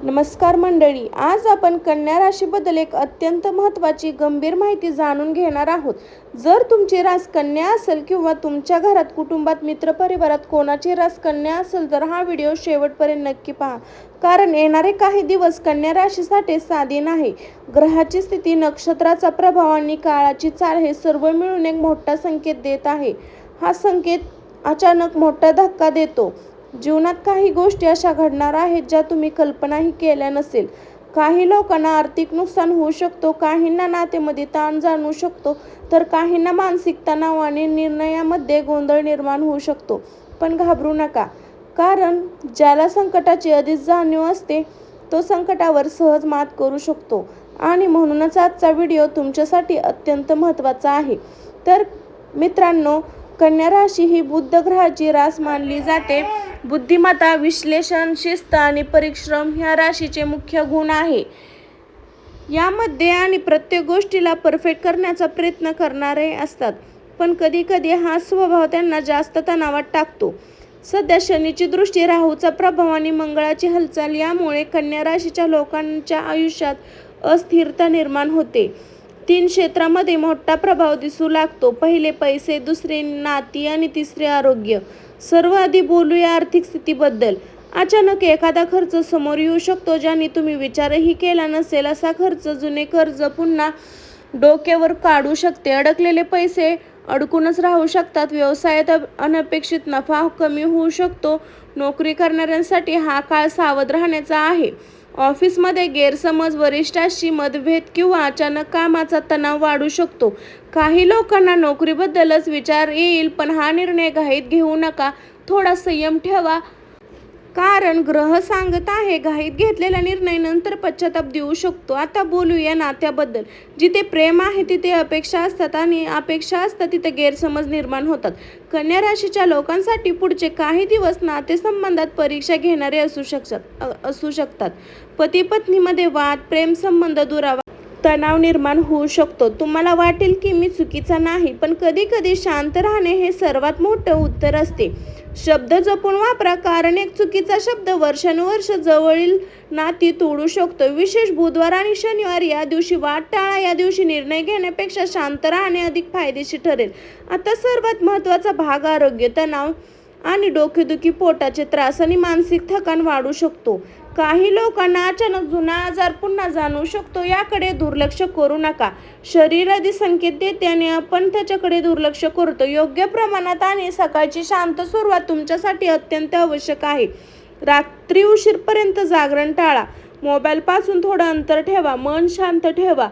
नमस्कार मंडळी, आज आपण कन्या राशीबद्दल एक अत्यंत महत्त्वाची गंभीर माहिती जाणून घेणार आहोत. जर तुमची रास कन्या असेल किंवा तुमच्या घरात, कुटुंबात, मित्रपरिवारात कोणाची रास कन्या असेल तर हा व्हिडिओ शेवटपर्यंत नक्की पहा. कारण येणारे काही दिवस कन्या राशीसाठी साधी नाही. ग्रहाची स्थिती, नक्षत्राचा प्रभाव आणि काळाची चाल हे सर्व मिळून एक मोठा संकेत देत आहे. हा संकेत अचानक मोठा धक्का देतो. जीवनात काही गोष्टी अशा घडणार आहेत ज्या तुम्ही कल्पनाही केल्या नसेल. काही लोकांना आर्थिक नुकसान होऊ शकतो, काहींना नातेमध्ये ताण जाणवू शकतो, तर काहींना मानसिक तणाव आणि निर्णयामध्ये गोंधळ निर्माण होऊ शकतो. पण घाबरू नका, कारण ज्याला संकटाची आधीच जाणीव असते तो संकटावर सहज मात करू शकतो. आणि म्हणूनच आजचा व्हिडिओ तुमच्यासाठी अत्यंत महत्त्वाचा आहे. तर मित्रांनो, कन्या राशी ही बुध ग्रहाची रास मानली जाते. बुद्धिमत्ता, विश्लेषण, शिस्त आणि परिश्रम ह्या राशीचे मुख्य गुण आहे. यामध्ये आणि प्रत्येक गोष्टीला परफेक्ट करण्याचा प्रयत्न करणारे असतात, पण कधी कधी हा स्वभाव त्यांना जास्त तणावात टाकतो. सध्या शनीची दृष्टी, राहूचा प्रभाव आणि मंगळाची हालचाल यामुळे कन्या राशीच्या लोकांच्या आयुष्यात अस्थिरता निर्माण होते. 3 क्षेत्रामध्ये मोठा प्रभाव दिसू लागतो. पहिले पैसे, दुसरे नाती आणि तिसरे आरोग्य. सर्वात बोलूया आर्थिक स्थितीबद्दल. अचानक एखादा खर्च समोर येऊ शकतो ज्याने तुम्ही विचारही केला नसेल. असा खर्च जुने कर्ज पुन्हा डोक्यावर काढू शकते. अडकलेले पैसे अडकूनच राहू शकतात. व्यवसायात अनपेक्षित नफा कमी होऊ शकतो. नोकरी करणाऱ्यांसाठी हा काळ सावध राहण्याचा आहे. ऑफिसमध्ये गैरसमज, वरिष्ठांशी मतभेद किंवा अचानक कामाचा तणाव वाढू शकतो. काही लोकांना नोकरीबद्दलच विचार येईल, पण हा निर्णय घाईत घेऊ नका. थोडा संयम ठेवा, कारण ग्रह सांगत आहे घाईत घेतलेला निर्णय नंतर पश्चाताप देऊ शकतो. आता बोलूया नात्याबद्दल. जिथे प्रेम आहे तिथे अपेक्षा असतात, आणि अपेक्षा असतात तिथे गैरसमज निर्माण होतात. कन्या राशीच्या लोकांसाठी पुढचे काही दिवस नातेसंबंधात परीक्षा घेणारे असू शकतात. पती पत्नीमध्ये वाद, प्रेमसंबंध दुरावा, तणाव निर्माण होऊ शकतो. तुम्हाला वाटेल की मी चुकीचा नाही, पण कधी कधी शांत राहणे हे सर्वात मोठं उत्तर असते. शब्द जपून वापरा, कारण एक चुकीचा शब्द वर्षानुवर्ष जवळील नाती तोडू शकतो. विशेष बुधवार आणि शनिवार या दिवशी वाद टाळा. या दिवशी निर्णय घेण्यापेक्षा शांत राहणे अधिक फायदेशीर ठरेल. आता सर्वात महत्त्वाचा भाग आरोग्य. तणाव आणि डोकेदुखी, पोटाचे त्रास आणि मानसिक थकान वाढू शकतो. काही लोकांना अचानक जुना आजार पुन्हा जाणवू शकतो. याकडे दुर्लक्ष करू नका. शरीर आधी संकेत देते आणि आपण त्याच्याकडे दुर्लक्ष करतो. योग्य प्रमाणात आणि सकाळची शांत सुरुवात तुमच्यासाठी अत्यंत आवश्यक आहे. रात्री उशीरपर्यंत जागरण टाळा. मोबाईलपासून थोडं अंतर ठेवा. मन शांत ठेवा,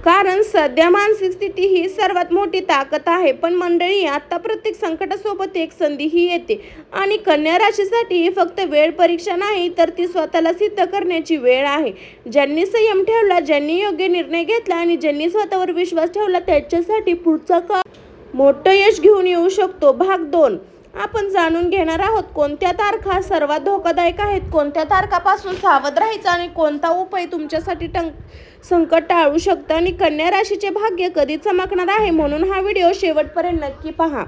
कारण सध्या मानसिक स्थिती ही सर्वात मोठी ताकद आहे. पण मंडळी, आता प्रत्येक संकटासोबत एक संधीही येते, आणि कन्या राशीसाठी ही फक्त वेळ परीक्षा नाही, तर ती स्वतःला सिद्ध करण्याची वेळ आहे. ज्यांनी संयम ठेवला, ज्यांनी योग्य निर्णय घेतला आणि ज्यांनी स्वतःवर विश्वास ठेवला, त्याच्यासाठी पुढचा काळ मोठं यश घेऊन येऊ शकतो. भाग 2 आपण जाणून घेणार आहोत कोणत्या तारखा सर्वात धोकादायक आहेत, कोणत्या तारखापासून सावध राहायचं आणि कोणता उपाय तुमच्यासाठी संकट टाळू शकतं, आणि कन्या राशीचे भाग्य कधी चमकणार आहे. म्हणून हा व्हिडिओ शेवटपर्यंत नक्की पहा.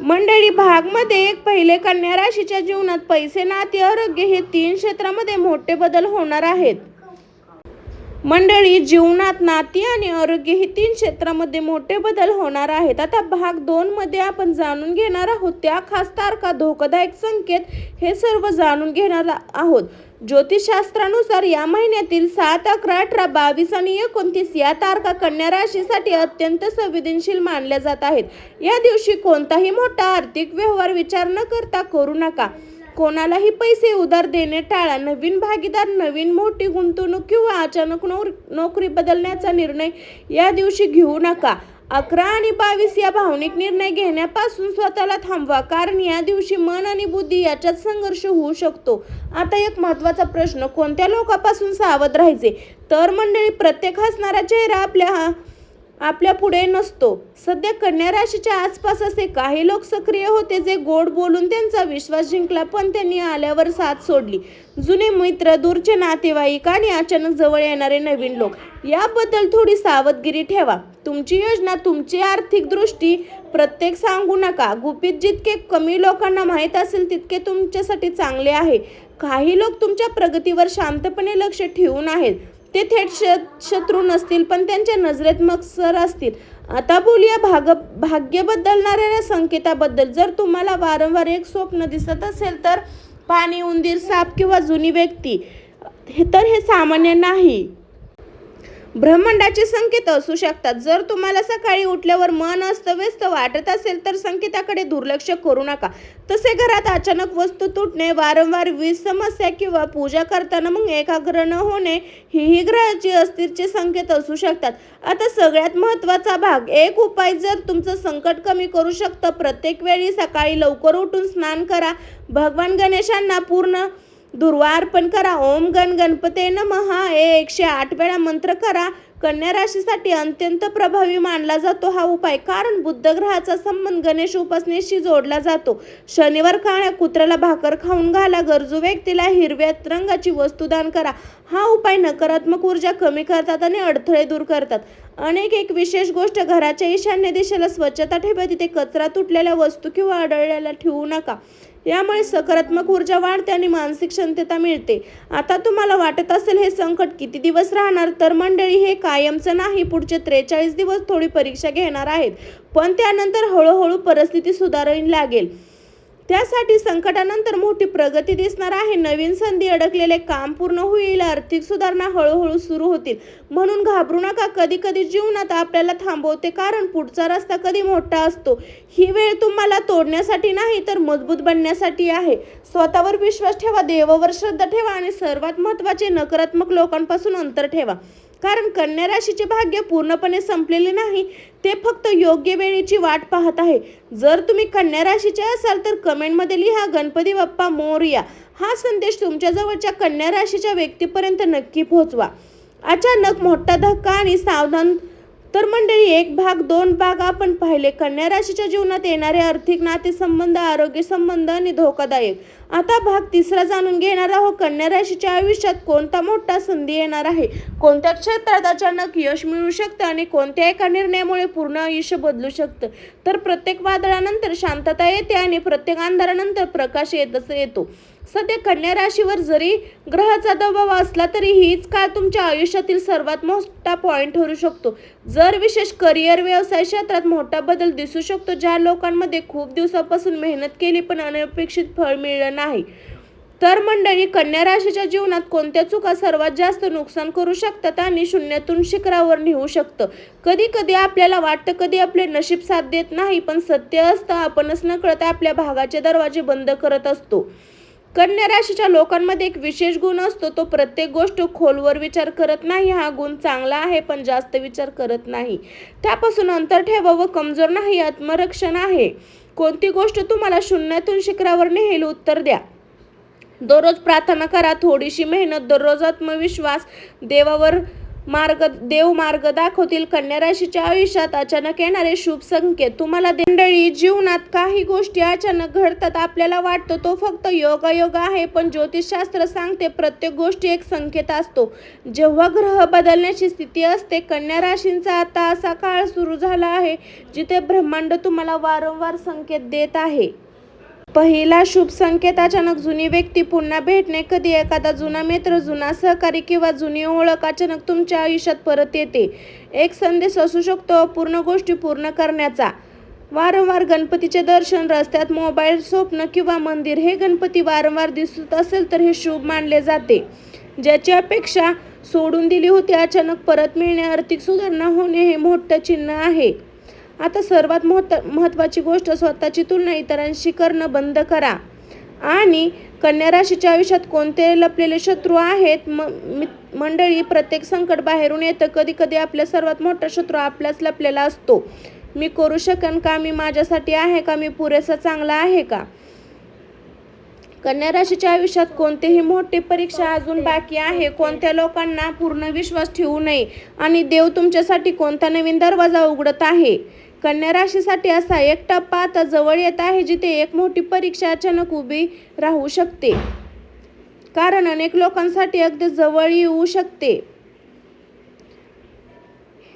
मंडळी, भाग मध्ये 1 पहिले, कन्या राशीच्या जीवनात पैसे, नाती, आरोग्य हे 3 क्षेत्रामध्ये मोठे बदल होणार आहेत. मंडळी, जीवनात नाती आणि आरोग्य ही 3 क्षेत्रामध्ये मोठे बदल होणार आहेत. आता भाग 2 मध्ये आपण जाणून घेणार आहोत त्या खास तारखा, धोकादायक संकेत, हे सर्व जाणून घेणार आहोत. ज्योतिषशास्त्रानुसार या महिन्यातील 7, 11, 18, 22 आणि 29 या तारखा कन्या राशीसाठी अत्यंत संवेदनशील मानल्या जात आहेत. या दिवशी कोणताही मोठा आर्थिक व्यवहार विचार न करता करू नका. कोणालाही पैसे उधार देणे टाळा. नवीन भागीदार, नवीन मोठी गुंतवणूक किंवा अचानक नोकरी बदलण्याचा निर्णय या दिवशी घेऊ नका. 11 आणि 22 या भावनिक निर्णय घेण्यापासून स्वतःला थांबवा, कारण या दिवशी मन आणि बुद्धी याच्यात संघर्ष होऊ शकतो. आता एक महत्त्वाचा प्रश्न, कोणत्या लोकांपासून सावध राहायचे? तर मंडळी, प्रत्येक हसणारा चेहरा आपल्या पुढे नसतो. सध्या कन्या राशीच्या आसपास असे काही लोक सक्रिय होते जे गोड बोलून त्यांचा विश्वास जिंकला, पण त्यांनी आल्यावर साथ सोडली. जुने मित्र, दूरचे नातेवाईक आणि अचानक जवळ येणारे नवीन लोक याबद्दल थोडी सावधगिरी ठेवा. तुमची योजना, तुमची आर्थिक दृष्टी प्रत्येक सांगू नका. गुपित जितके कमी लोकांना माहीत असेल तितके तुमच्यासाठी चांगले आहे. काही लोक तुमच्या प्रगतीवर शांतपणे लक्ष ठेवून आहेत. ते थेट शत्रू नसतील, पण त्यांच्या नजरेत मत्सर असतील. आता बोलूया भाग्य बदलणाऱ्या संकेताबद्दल. जर तुम्हाला वारंवार एक स्वप्न दिसत असेल तर पाणी, उंदीर, साप किंवा जुनी व्यक्ती, तर हे सामान्य नाही. ब्रह्मांडाचे संकेत असू शकतात. जर तुम्हाला सकाळी उठल्यावर मन अस्तव्यस्त वाटत असेल तर संकेताकडे दुर्लक्ष करू नका. तसे घरात अचानक वस्तू तुटणे, वारंवार वीज समस्या किंवा पूजा करताना मग एकाग्र न होणे, ही ग्रहाची अस्थिरचे संकेत असू शकतात. आता सगळ्यात महत्त्वाचा भाग, एक उपाय जर तुमचं संकट कमी करू शकतं. प्रत्येक वेळी सकाळी लवकर उठून स्नान करा. भगवान गणेशांना पूर्ण दुर्वा अर्पण करा. ओम गण गणपते नमः हे 108 वेळा मंत्र करा. कन्या राशीसाठी अत्यंत प्रभावी मानला जातो हा उपाय, कारण बुध ग्रहाचा संबंध गणेश उपासनेशी जोडला जातो. शनिवार काळ्या कुत्र्याला भाकर खाऊन घाला. गरजू व्यक्तीला हिरव्या रंगाची वस्तू दान करा. हा उपाय नकारात्मक ऊर्जा कमी करतात आणि अडथळे दूर करतात. एक विशेष गोष्ट, घराच्या ईशान्य दिशेला स्वच्छता ठेवा. तिथे कचरा, तुटलेल्या वस्तू किंवा आढळलेला ठेवू नका. यामुळे सकारात्मक ऊर्जा वाढते आणि मानसिक शांतता मिळते. आता तुम्हाला वाटत असेल हे संकट किती दिवस राहणार, तर मंडळी, हे कायमचं नाही. पुढचे 43 दिवस थोडी परीक्षा घेणार आहेत, पण त्यानंतर हळूहळू परिस्थिती सुधारायला लागेल. त्यासाठी संकटानंतर मोठी प्रगती दिसणार आहे. नवीन संधी, अडकलेले काम पूर्ण होईल. आर्थिक सुधारणा हळूहळू सुरू होतील. म्हणून घाबरू नका. कधी कधी जीवनात आपल्याला थांबवते, कारण पुढचा रस्ता कधी मोठा असतो. ही वेळ तुम्हाला तोडण्यासाठी नाही, तर मजबूत बनण्यासाठी आहे. स्वतःवर विश्वास ठेवा, देवावर श्रद्धा ठेवा आणि सर्वात महत्त्वाचे, नकारात्मक लोकांपासून अंतर ठेवा. कारण कन्या राशीचे भाग्य पूर्णपणे संपलेले नाही, ते फक्त योग्य वेळेची वाट पाहत आहे. जर तुम्ही कन्या राशीचे असाल तर कमेंटमध्ये लिहा गणपती बाप्पा मोरया. हा संदेश तुमच्या जवळच्या कन्या राशीच्या व्यक्तीपर्यंत नक्की पोहोचवा. अचानक मोठा धक्का आणि सावधान. तर मंडळी, 1 भाग 2 भाग आपण पाहिले कन्या राशीच्या जीवनात येणारे आर्थिक, नातेसंबंध, आरोग्य संबंध आणि धोकादायक. आता भाग 3 जाणून घेणार आहोत. कन्या राशीच्या आयुष्यात कोणता मोठा संधी येणार आहे, कोणत्या क्षेत्रात अचानक यश मिळू शकतं आणि कोणत्या एका निर्णयामुळे पूर्ण आयुष्य बदलू शकतं. तर प्रत्येक वादळानंतर शांतता येते आणि प्रत्येक अंधारानंतर प्रकाश येतो. सध्या कन्या राशीवर जरी ग्रहाचा दबाव असला तरी हीच काळ तुमच्या आयुष्यातील सर्वात मोठा पॉइंट ठरू शकतो. जर विशेष करिअर, व्यवसाय क्षेत्रात मोठा बदल दिसू शकतो. ज्या लोकांमध्ये खूप दिवसापासून मेहनत केली पण अनपेक्षित फळ मिळालं नाही, तर मंडळी, कन्या राशीच्या जीवनात कोणत्या चुका सर्वात जास्त नुकसान करू शकतात आणि शून्यातून शिखरावर नेऊ शकतं. कधी कधी आपल्याला वाटतं कधी आपले नशीब साथ देत नाही, पण सत्य असतं आपणच नकळत आपल्या भागाचे दरवाजे बंद करत असतो. कन्या राशीच्या लोकांमध्ये एक विशेष गुण असतो, तो प्रत्येक गोष्ट खोलवर विचार करत नाही. हा गुण चांगला आहे, पण जास्त विचार करत नाही. त्यापासून अंतर ठेवा व कमजोर नाही, आत्मरक्षण आहे. कोणती गोष्ट तुम्हाला शून्यातून शिखरावर नेईल, उत्तर द्या. दररोज प्रार्थना करा, थोडीशी मेहनत, दररोज आत्मविश्वास, देव मार्ग दाखवतील. कन्या राशीच्या आयुष्यात अचानक येणारे शुभ संकेत तुम्हाला मंडळी, जीवनात काही गोष्टी अचानक घडतात. आपल्याला वाटतं तो फक्त योगायोग आहे, पण ज्योतिषशास्त्र सांगते प्रत्येक गोष्टी एक संकेत असतो. जेव्हा ग्रह बदलण्याची स्थिती असते, कन्या राशींचा आता असा काळ सुरू झाला आहे जिथे ब्रह्मांड तुम्हाला वारंवार संकेत देत आहे. पहिला शुभ संकेत, अचानक जुनी व्यक्ती पुन्हा भेटणे. कधी एखादा जुना मित्र, जुना सहकारी किंवा जुनी ओळख अचानक तुमच्या आयुष्यात परत येते. एक संदेश असू शकतो अपूर्ण गोष्टी पूर्ण करण्याचा. वारंवार गणपतीचे दर्शन, रस्त्यात मोबाईल, स्वप्न किंवा मंदिर. हे गणपती वारंवार दिसत असेल तर हे शुभ मानले जाते. ज्याची अपेक्षा सोडून दिली होती अचानक परत मिळणे, आर्थिक सुधारणा होणे, हे मोठं चिन्ह आहे. आता सर्वात महत्त्वाची गोष्ट, स्वतःची तुलना इतरांशी करणं बंद करा. आणि कन्या राशीच्या आयुष्यात कोणते लपलेले शत्रू आहेत मंडळी, प्रत्येक संकट बाहेरून येतं. कधी कधी आपला सर्वात मोठा शत्रू आपलाच लपलेला असतो. मी करू शकेन का, मी माझ्यासाठी आहे का, मी पुरेसा चांगला आहे का. कन्या राशीच्या आयुष्यात कोणतीही मोठी परीक्षा अजून बाकी आहे. कोणत्या लोकांना पूर्ण विश्वास ठेवू नये आणि देव तुमच्यासाठी कोणता नवीन दरवाजा उघडत आहे. कन्या राशीसाठी असा एक टप्पा आता जवळ येत आहे जिथे एक मोठी परीक्षा अचानक उभी राहू शकते, कारण अनेक लोकांसाठी अगदी जवळ येऊ शकते.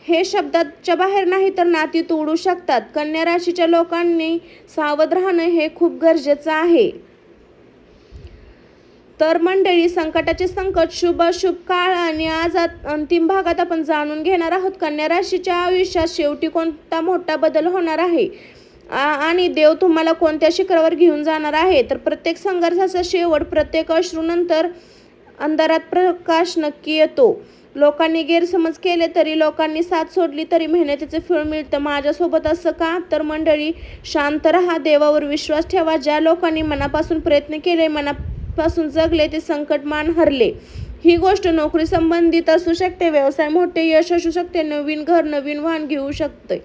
हे शब्दाच्या बाहेर नाही तर नाती तोडू शकतात. कन्या राशीच्या लोकांनी सावध राहणं हे खूप गरजेचं आहे. तर मंडळी, संकटाचे संकट, शुभ अशुभ काळ आणि आज अंतिम भागात आपण जाणून घेणार आहोत कन्या राशीच्या आयुष्यात शेवटी कोणता मोठा बदल होणार आहे आणि देव तुम्हाला कोणत्या शिखरावर घेऊन जाणार आहे. तर प्रत्येक संघर्षाचा शेवट, प्रत्येक अश्रूनंतर अंधारात प्रकाश नक्की येतो. लोकांनी गैरसमज केले तरी, लोकांनी साथ सोडली तरी मेहनतीचे फळ मिळतं. माझ्यासोबत असं का? तर मंडळी, शांत राहा, देवावर विश्वास ठेवा. ज्या लोकांनी मनापासून प्रयत्न केले, मनापासून जगले, ते संकट मान हरले. ही गोष्ट नोकरी संबंधित असू शकते, व्यवसाय मोठे यश असू शकते, नवीन घर, नवीन वाहन घेऊ शकते.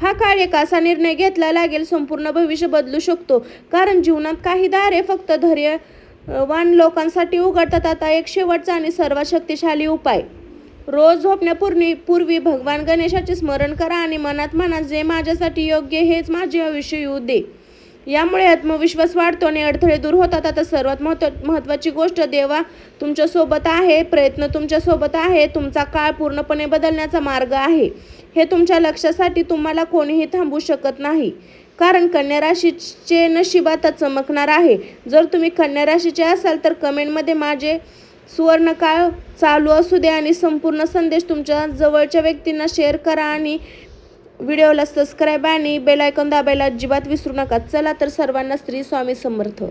हा काळ एक असा निर्णय घेतला लागेल, संपूर्ण भविष्य बदलू शकतो. कारण जीवनात काही दारे फक्त धैर्यवान लोकांसाठी उघडतात. आता एक शेवटचा आणि सर्वात शक्तिशाली उपाय. रोज झोपण्यापूर्वी भगवान गणेशाचे स्मरण करा आणि मनात म्हणा, जे माझ्यासाठी योग्य हेच माझे आयुष्य येऊ दे. यामुळे आत्मविश्वास वाढतो आणि अडथळे दूर होतात. आता सर्वात महत्त्वाची गोष्ट, देवा तुमच्यासोबत आहे, प्रयत्न तुमच्यासोबत आहे, तुमचा काळ पूर्णपणे बदलण्याचा मार्ग आहे. हे तुमच्या लक्ष्यासाठी तुम्हाला कोणीही थांबवू शकत नाही. कारण कन्या राशीचे नशीब आता चमकणार आहे. जर तुम्ही कन्या राशीचे असाल तर कमेंटमध्ये माझे सुवर्णकाळ चालू असू दे आणि संपूर्ण संदेश तुमच्या जवळच्या व्यक्तींना शेअर करा आणि व्हिडिओला सबस्क्राईब आणि बेल आयकॉन दाबायला अजिबात विसरू नका. चला तर सर्वांना श्री स्वामी समर्थ.